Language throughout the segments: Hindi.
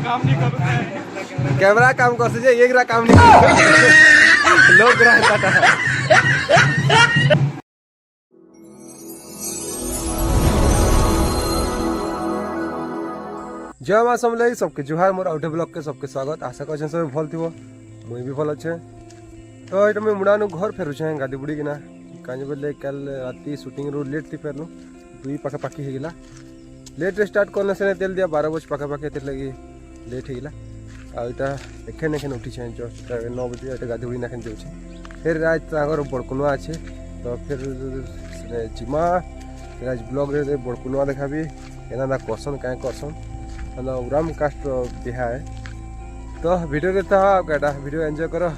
काम नहीं करू कैमरा काम करছে যে এগরা কাম नहीं लोग रहता था। जय मां समले सबके जुहार मोर आउटे ब्लॉग के सबके स्वागत। आशा कर सब भल थी मुई भी भल अच्छे। तो ये मुझे मुड़ानु घर फेरुचे गाड़ी बुड़ी किना कहीं बोले कल राति शूटिंग रू लेट थी फेरनु दुई पाखापाखी होगा लेट स्टार्ट करने से तेल दिया 12 बजे पाखापाखी तेल लगी लेट होगा आईटा एखेन एखेन उठी जस्ट 9 बजे गाड़ी बुड़ी नाखेन जाऊे फिर आज तागर बड़कुनुआ अच्छे तो फिर जिमा फिर आज ब्लॉग रे बड़कुनुआ देखा भी एना करसन क्या करसन उराम कास्ट बिहा है तो वीडियो देता हो गाड़ा वीडियो एंजॉय करो।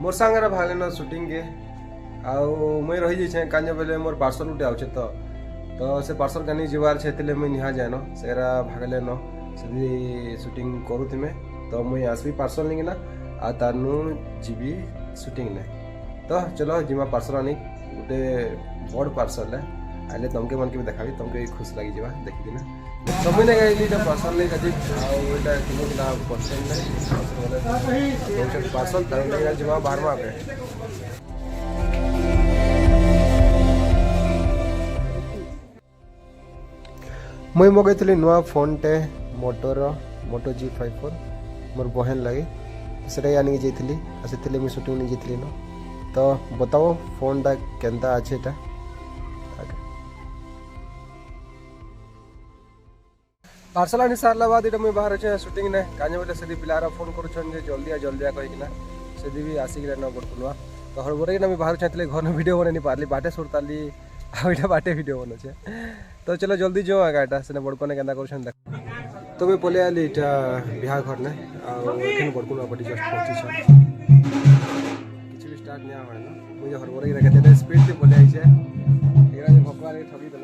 मोर सांगे भागले शूटिंग के मुई रही जाए काजे बेले मोर पार्सल उठे आछे तो से पार्सल कानी जीवार छे मुई निहा जाए न सेरा भागले न से शूटिंग करूथिमे तो मुई आसबी पार्सल नहीं ना आ तारनु जीवी शूटिंग ने तो चलो जिमा पार्सल आनी गोटे बड़ पार्सल है आइले तुमके मन के भी देखाबी तुमके खुश लगी जावा देखी ना तो मुई नहीं पार्सल नहीं गजी आटा किलो किला पसंद नहीं पार्सल तार जिमा बाहर में आके मुई मगैली नुआ फोन टे मोटो G54 मोर बहन लगे से आनी जाइली से मुझे शूटिंग नहीं जाइली न तो बताओ फोन टा केनता अच्छे एटा पार्सल आनी सारा बाद ये मुझे बाहर अच्छे शूटिंग ने काजे बोले से पिलारा फोन करुन जल्दी कहीकिना से भी आसिक न बड़कुनुआ तो हड़बड़े कि बाहर चाहते घर में वीडियो बन नहीं पार्ली बाटे सुरताली आईटा बाटे वीडियो बनुचे तो चलो जल्दी जो आगा एटा से बड़कुने केंदा कर देख तो मैं पलि आली इटा बिहा घर ने आखिन बड़कुनुआ पटी जस्ट पहुंची किसी भी स्टार्ट नहीं हुआ ना मुझे हड़बड़े कि रखे स्पीड से पलि आई है भगवान ठगी देल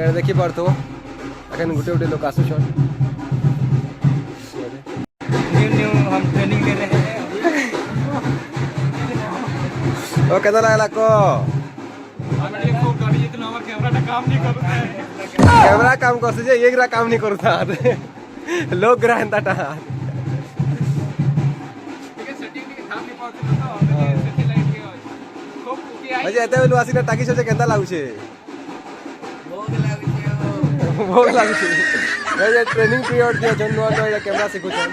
यार देखी पार तो अखन गुटे गुटे लोग आसुछन न्यू हम ट्रेनिंग ले रहे हैं ओ केदा लागला को आगे को गाड़ी जितना हमर कैमरा काम नहीं करू कैमरा काम करছে যে এগরা काम नहीं करता लोग रहता था ठीक है सेटिंग नहीं काम नहीं पाउत तो सेटेलाइट के खूब कुकी आई अजे एते बेलु आसी टाकी से केंदा लागुछे भोग लागुछे ये ट्रेनिंग पीरियड दिया जन नुआ नुआ कैमरा सिखुछन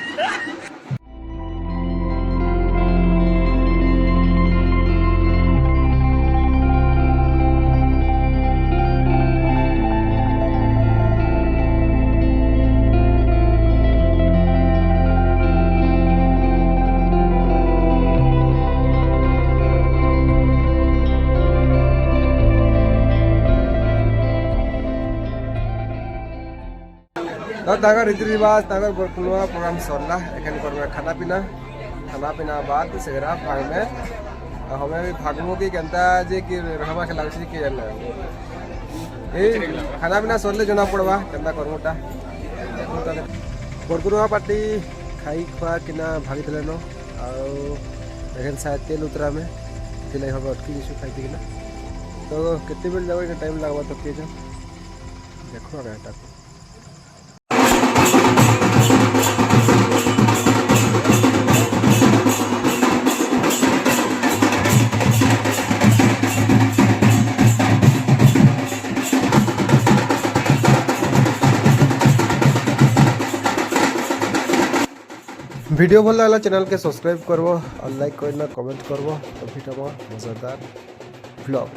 रीति रिवाज बड़कुनुआ प्रोग्राम सरला एखन खाना पीना बाद से भाग में हमें भी भागमु कि केनता जे कि रहमा के लागछ कि जान खाना पीना सरले जना पड़वा केनता करमुटा बड़कुनुआ पार्टी खाई खुआ किना भागी देले न आ शायद तेल उतरा में तिलाई हम अटकी दिसु खाई किना तो केते बेल जाबो टाइम लागबा तो के जा देखो आटा वीडियो भल लगा चैनल के सब्सक्राइब करबो और लाइक करना कमेंट करबो तो फिर मजेदार ब्लॉग।